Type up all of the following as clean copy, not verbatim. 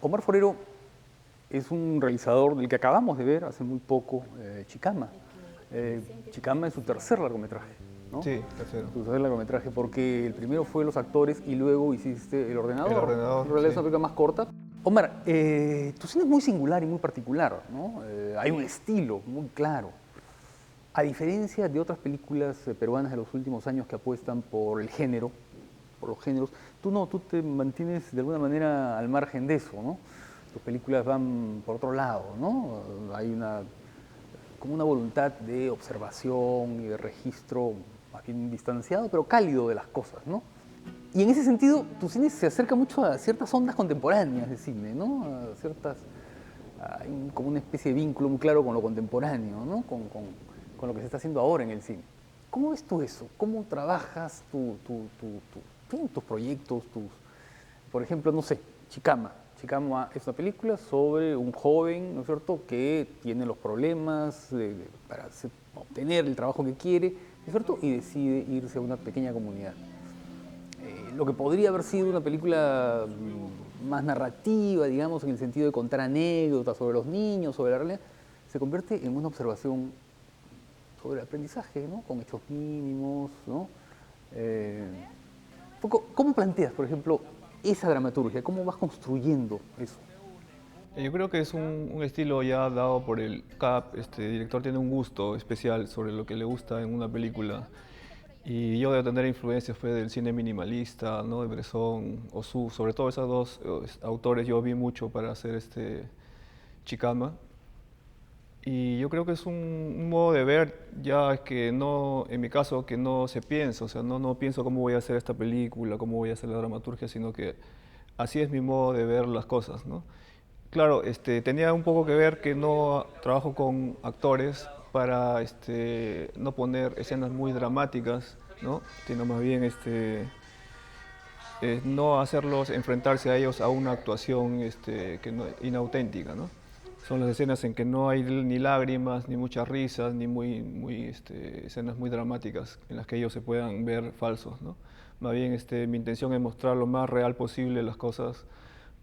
Omar Forero es un realizador del que acabamos de ver hace muy poco, Chicama. Chicama es su tercer largometraje, ¿no? Sí, tercero. Su tercer largometraje, porque el primero fue Los actores y luego hiciste El El ordenador. En ordenador, realidad es sí. una película más corta. Omar, tu cine es muy singular y muy particular, ¿no? Hay un estilo muy claro. A diferencia de otras películas peruanas de los últimos años que apuestan por el género, por los géneros, tú no, tú te mantienes de alguna manera al margen de eso, ¿no? Tus películas van por otro lado, ¿no? Hay como una voluntad de observación y de registro más bien distanciado, pero cálido de las cosas, ¿no? Y en ese sentido, tu cine se acerca mucho a ciertas ondas contemporáneas de cine, ¿no? A ciertas, hay como una especie de vínculo muy claro con lo contemporáneo, ¿no? Con lo que se está haciendo ahora en el cine. ¿Cómo ves tú eso? ¿Cómo trabajas tus proyectos, por ejemplo, no sé, Chicama? Chicama es una película sobre un joven, ¿no es cierto?, que tiene los problemas para obtener el trabajo que quiere, ¿no es cierto?, y decide irse a una pequeña comunidad. Lo que podría haber sido una película más narrativa, digamos, en el sentido de contar anécdotas sobre los niños, sobre la realidad, se convierte en una observación sobre el aprendizaje, ¿no? Con hechos mínimos, ¿no? Eh, ¿Cómo planteas, por ejemplo, esa dramaturgia? ¿Cómo vas construyendo eso? Yo creo que es un estilo ya dado por el CAP. Director tiene un gusto especial sobre lo que le gusta en una película. Y yo de tener influencias fue del cine minimalista, ¿no? De Bresson, Ozu, sobre todo esos dos autores yo vi mucho para hacer Chicama. Y yo creo que es un modo de ver ya que no, en mi caso, que no se piensa, o sea, no pienso cómo voy a hacer esta película, cómo voy a hacer la dramaturgia, sino que así es mi modo de ver las cosas, ¿no? Claro, tenía un poco que ver que no trabajo con actores para no poner escenas muy dramáticas, ¿no? Sino más bien no hacerlos enfrentarse a ellos a una actuación inauténtica, ¿no? Son las escenas en que no hay ni lágrimas, ni muchas risas, ni escenas muy dramáticas en las que ellos se puedan ver falsos, ¿no? Más bien mi intención es mostrar lo más real posible las cosas,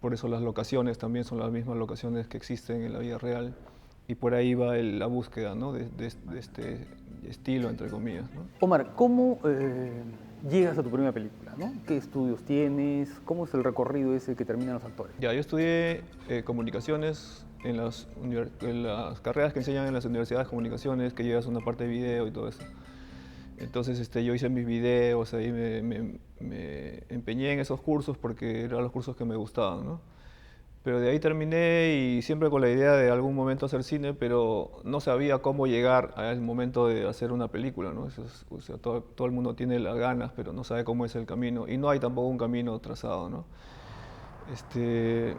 por eso las locaciones también son las mismas locaciones que existen en la vida real, y por ahí va la búsqueda, ¿no? de este estilo, entre comillas, ¿no? Omar, ¿cómo llegas a tu primera película? ¿No? ¿Qué estudios tienes? ¿Cómo es el recorrido ese que terminan los actores? Ya, yo estudié comunicaciones en las carreras que enseñan en las universidades de comunicaciones, que llevas una parte de video y todo eso. Entonces yo hice mis videos, ahí me empeñé en esos cursos porque eran los cursos que me gustaban, ¿no? Pero de ahí terminé y siempre con la idea de algún momento hacer cine, pero no sabía cómo llegar al momento de hacer una película, ¿no? O sea, todo el mundo tiene las ganas, pero no sabe cómo es el camino. Y no hay tampoco un camino trazado, ¿no? Este,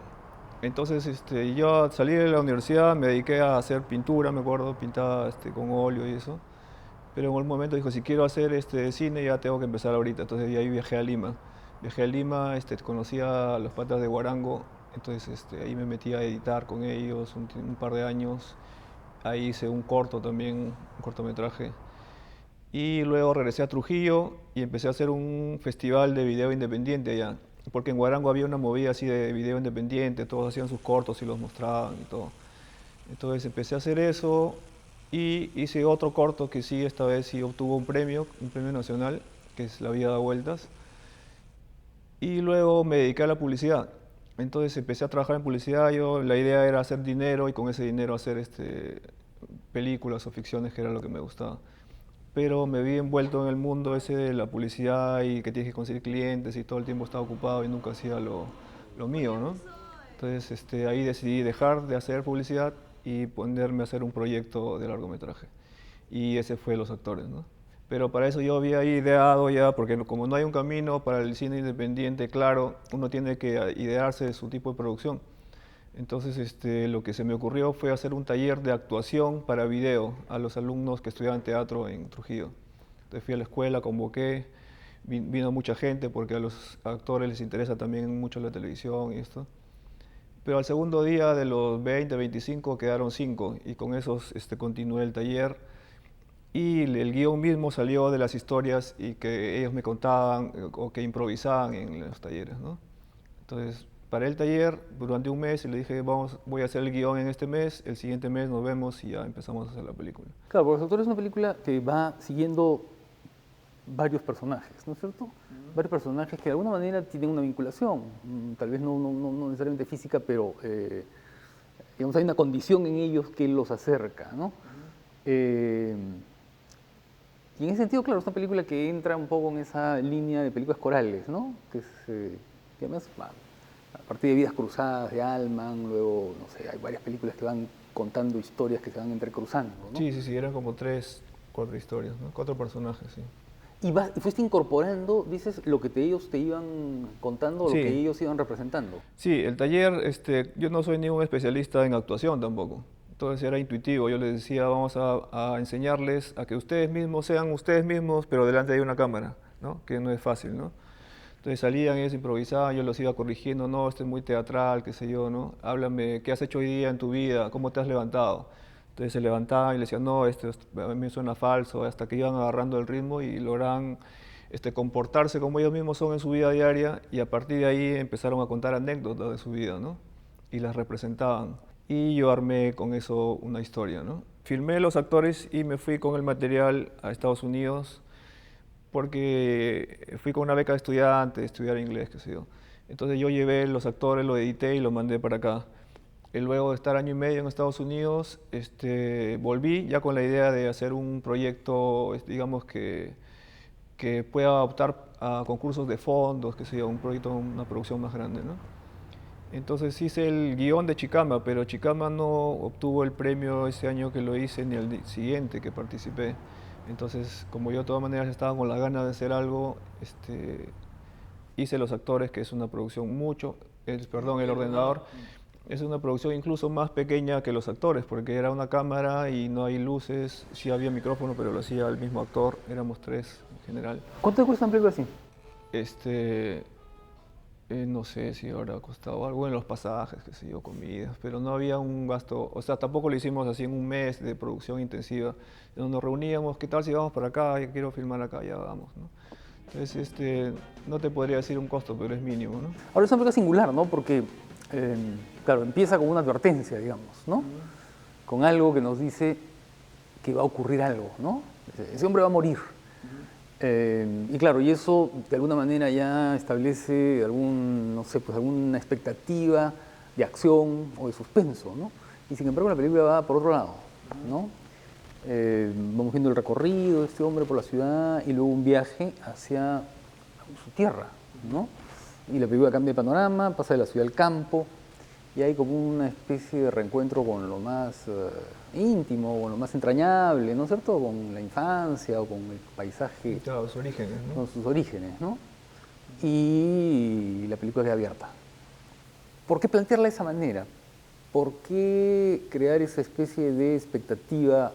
entonces, yo al salir de la universidad me dediqué a hacer pintura, me acuerdo, pintaba con óleo y eso. Pero en un momento dijo, si quiero hacer cine ya tengo que empezar ahorita. Entonces de ahí viajé a Lima. Viajé a Lima, conocí a los patas de Guarango, entonces ahí me metí a editar con ellos un par de años. Ahí hice un corto también, un cortometraje. Y luego regresé a Trujillo y empecé a hacer un festival de video independiente allá. Porque en Guarango había una movida así de video independiente, todos hacían sus cortos y los mostraban y todo. Entonces empecé a hacer eso y hice otro corto que sí, esta vez sí obtuvo un premio nacional, que es La vida da vueltas. Y luego me dediqué a la publicidad. Entonces empecé a trabajar en publicidad. La idea era hacer dinero y con ese dinero hacer películas o ficciones, que era lo que me gustaba. Pero me vi envuelto en el mundo ese de la publicidad y que tienes que conseguir clientes y todo el tiempo estaba ocupado y nunca hacía lo mío, ¿no? Entonces ahí decidí dejar de hacer publicidad y ponerme a hacer un proyecto de largometraje. Y ese fue Los actores, ¿no? Pero para eso yo había ideado ya, porque como no hay un camino para el cine independiente, claro, uno tiene que idearse su tipo de producción. Entonces lo que se me ocurrió fue hacer un taller de actuación para video a los alumnos que estudiaban teatro en Trujillo. Entonces fui a la escuela, convoqué, vino mucha gente porque a los actores les interesa también mucho la televisión y esto. Pero al segundo día de los 20, 25 quedaron 5 y con esos continué el taller y el guión mismo salió de las historias y que ellos me contaban o que improvisaban en los talleres, ¿no? Entonces Paré el taller durante un mes y le dije, voy a hacer el guión en este mes, el siguiente mes nos vemos y ya empezamos a hacer la película. Claro, porque Los Actores es una película que va siguiendo varios personajes, ¿no es cierto? Varios personajes que de alguna manera tienen una vinculación, tal vez no necesariamente física, pero digamos, hay una condición en ellos que los acerca, ¿no? Y en ese sentido, claro, es una película que entra un poco en esa línea de películas corales, ¿no? Que además, a partir de Vidas Cruzadas de Altman, luego, no sé, hay varias películas que van contando historias que se van entrecruzando, ¿no? Sí, eran como 3, 4 historias, ¿no? 4 personajes, sí. Y fuiste incorporando, dices, lo que ellos te iban contando, lo Sí. que ellos iban representando. Sí, el taller, yo no soy ningún especialista en actuación tampoco. Entonces era intuitivo, yo les decía, vamos a enseñarles a que ustedes mismos sean ustedes mismos, pero delante de una cámara, ¿no? Que no es fácil, ¿no? Entonces salían, ellos improvisaban, yo los iba corrigiendo, no, esto es muy teatral, qué sé yo, ¿no? Háblame, ¿qué has hecho hoy día en tu vida? ¿Cómo te has levantado? Entonces se levantaban y le decían, no, esto a mí me suena falso, hasta que iban agarrando el ritmo y lograban comportarse como ellos mismos son en su vida diaria, y a partir de ahí empezaron a contar anécdotas de su vida, ¿no? Y las representaban. Y yo armé con eso una historia, ¿no? Filmé los actores y me fui con el material a Estados Unidos porque fui con una beca de estudiante, estudiar inglés, qué sé yo. Entonces yo llevé los actores, lo edité y lo mandé para acá. Y luego de estar año y medio en Estados Unidos, volví ya con la idea de hacer un proyecto, digamos, que pueda optar a concursos de fondos, qué sé yo, un proyecto, una producción más grande, ¿no? Entonces hice el guión de Chicama, pero Chicama no obtuvo el premio ese año que lo hice ni el siguiente que participé. Entonces, como yo de todas maneras estaba con la gana de hacer algo, hice Los Actores, que es una producción El Ordenador, es una producción incluso más pequeña que Los Actores, porque era una cámara y no hay luces, sí había micrófono, pero lo hacía el mismo actor, éramos 3 en general. ¿Cuánto te cuesta una película así? No sé si habrá costado algo en los pasajes, qué sé yo, comidas, pero no había un gasto, o sea, tampoco lo hicimos así en un mes de producción intensiva, donde nos reuníamos, ¿qué tal si vamos para acá? Yo quiero filmar acá, ya vamos, ¿no? Entonces, no te podría decir un costo, pero es mínimo, ¿no? Ahora es una película singular, ¿no? Porque, claro, empieza con una advertencia, digamos, ¿no? Con algo que nos dice que va a ocurrir algo, ¿no? Ese hombre va a morir. Y claro, y eso de alguna manera ya establece no sé, pues alguna expectativa de acción o de suspenso, ¿no? Y sin embargo la película va por otro lado, ¿no? Vamos viendo el recorrido de este hombre por la ciudad y luego un viaje hacia su tierra, ¿no? Y la película cambia de panorama, pasa de la ciudad al campo, y hay como una especie de reencuentro con lo más íntimo, con lo más entrañable, ¿no es cierto? Con la infancia o con el paisaje. Claro, sus orígenes, ¿no? Con sus orígenes, ¿no? Y la película queda abierta. ¿Por qué plantearla de esa manera? ¿Por qué crear esa especie de expectativa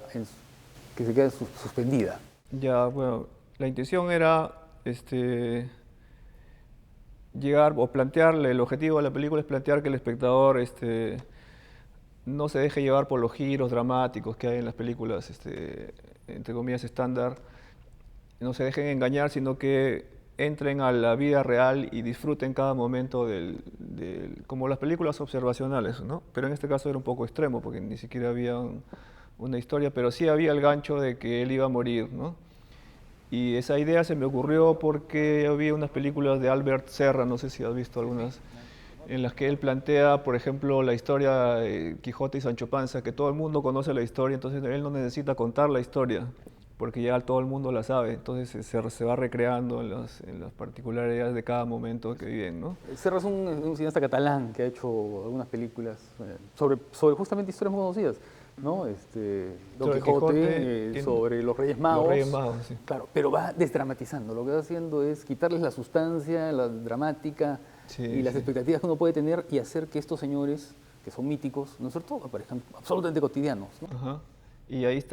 que se queda suspendida? Ya, bueno, la intención era llegar o plantearle, el objetivo de la película es plantear que el espectador no se deje llevar por los giros dramáticos que hay en las películas, entre comillas, estándar, no se dejen engañar, sino que entren a la vida real y disfruten cada momento como las películas observacionales, ¿no? Pero en este caso era un poco extremo, porque ni siquiera había una historia, pero sí había el gancho de que él iba a morir, ¿no? Y esa idea se me ocurrió porque había unas películas de Albert Serra, no sé si has visto algunas, en las que él plantea, por ejemplo, la historia de Quijote y Sancho Panza, que todo el mundo conoce la historia, entonces él no necesita contar la historia, porque ya todo el mundo la sabe, entonces se va recreando en las particularidades de cada momento que viven, ¿no? Serra es un cineasta catalán que ha hecho algunas películas sobre justamente historias muy conocidas, ¿no? Don Quijote, sobre los Reyes Magos. Los Reyes Magos, sí. Claro, pero va desdramatizando. Lo que va haciendo es quitarles la sustancia, la dramática y las expectativas que uno puede tener y hacer que estos señores, que son míticos, ¿no es cierto?, aparezcan absolutamente cotidianos, ¿no? Ajá. Y ahí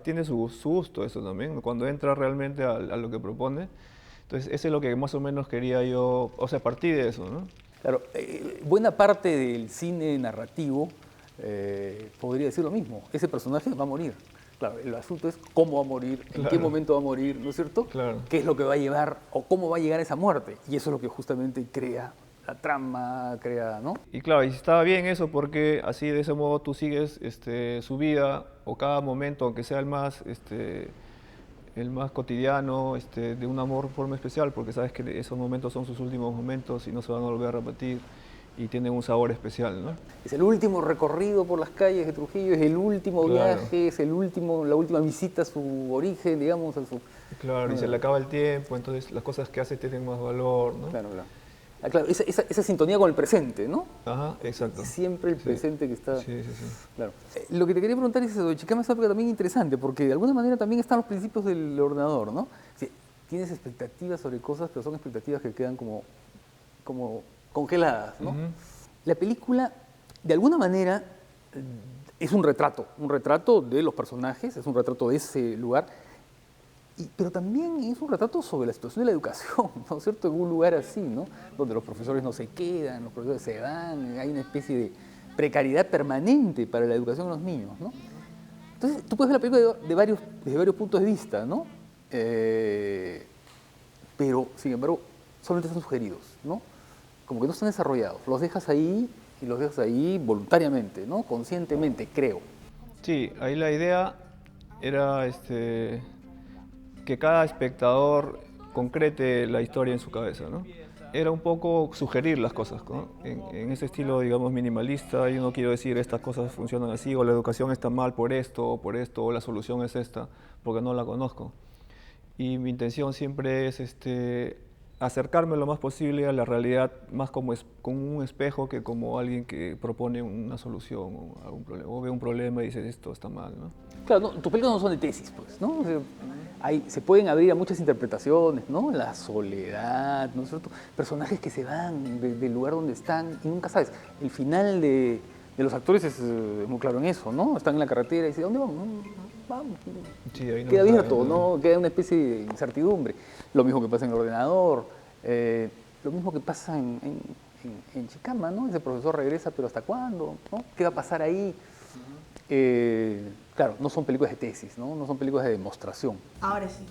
tiene su gusto eso también, cuando entra realmente a lo que propone. Entonces, eso es lo que más o menos quería yo, o sea, a partir de eso, ¿no? Claro, buena parte del cine narrativo podría decir lo mismo. Ese personaje va a morir. Claro, el asunto es cómo va a morir, en qué momento va a morir, ¿no es cierto? Claro. ¿Qué es lo que va a llevar o cómo va a llegar a esa muerte? Y eso es lo que justamente crea la trama, crea, ¿no? Y claro, y estaba bien eso porque así de ese modo tú sigues su vida o cada momento, aunque sea el más cotidiano, de un amor forma especial, porque sabes que esos momentos son sus últimos momentos y no se van a volver a repetir y tienen un sabor especial, ¿no? Es el último recorrido por las calles de Trujillo, es el último Claro. viaje, es la última visita a su origen, digamos, a su... Claro, y se le acaba el tiempo, entonces las cosas que hace tienen más valor, ¿no? Claro, claro. Ah, claro, esa sintonía con el presente, ¿no? Ajá, exacto. Siempre el Sí. presente que está... Sí, sí, sí. Claro. Lo que te quería preguntar es eso, Chicama es algo también interesante, porque de alguna manera también están los principios del ordenador, ¿no? Sí, tienes expectativas sobre cosas, pero son expectativas que quedan como congeladas, ¿no? Ujú. La película, de alguna manera, es un retrato de los personajes, es un retrato de ese lugar, pero también es un retrato sobre la situación de la educación, ¿no es cierto? En un lugar así, ¿no? Donde los profesores no se quedan, los profesores se van, hay una especie de precariedad permanente para la educación de los niños, ¿no? Entonces, tú puedes ver la película desde varios puntos de vista, ¿no? Pero, sin embargo, solamente están sugeridos, ¿no? Como que no están desarrollados. Los dejas ahí y los dejas ahí voluntariamente, ¿no? Conscientemente, creo. Sí, ahí la idea era que cada espectador concrete la historia en su cabeza, ¿no? Era un poco sugerir las cosas, ¿no? En ese estilo, digamos, minimalista, yo no quiero decir estas cosas funcionan así, o la educación está mal por esto, o la solución es esta, porque no la conozco. Y mi intención siempre es acercarme lo más posible a la realidad, más como un espejo que como alguien que propone una solución o algún problema, o ve un problema y dice esto está mal, ¿no? Claro, tus películas no son de tesis, pues, ¿no? O sea, se pueden abrir a muchas interpretaciones, ¿no? La soledad, ¿no es cierto? Personajes que se van del lugar donde están y nunca sabes. El final de los actores es muy claro en eso, ¿no? Están en la carretera y dicen, ¿dónde vamos? Vamos. Sí, ahí no Queda saben, abierto, ¿no? Queda una especie de incertidumbre. Lo mismo que pasa en el ordenador, lo mismo que pasa en Chicama, ¿no? Ese profesor regresa, pero ¿hasta cuándo? ¿No? ¿Qué va a pasar ahí? Claro, no son películas de tesis, ¿no? No son películas de demostración. Ahora sí,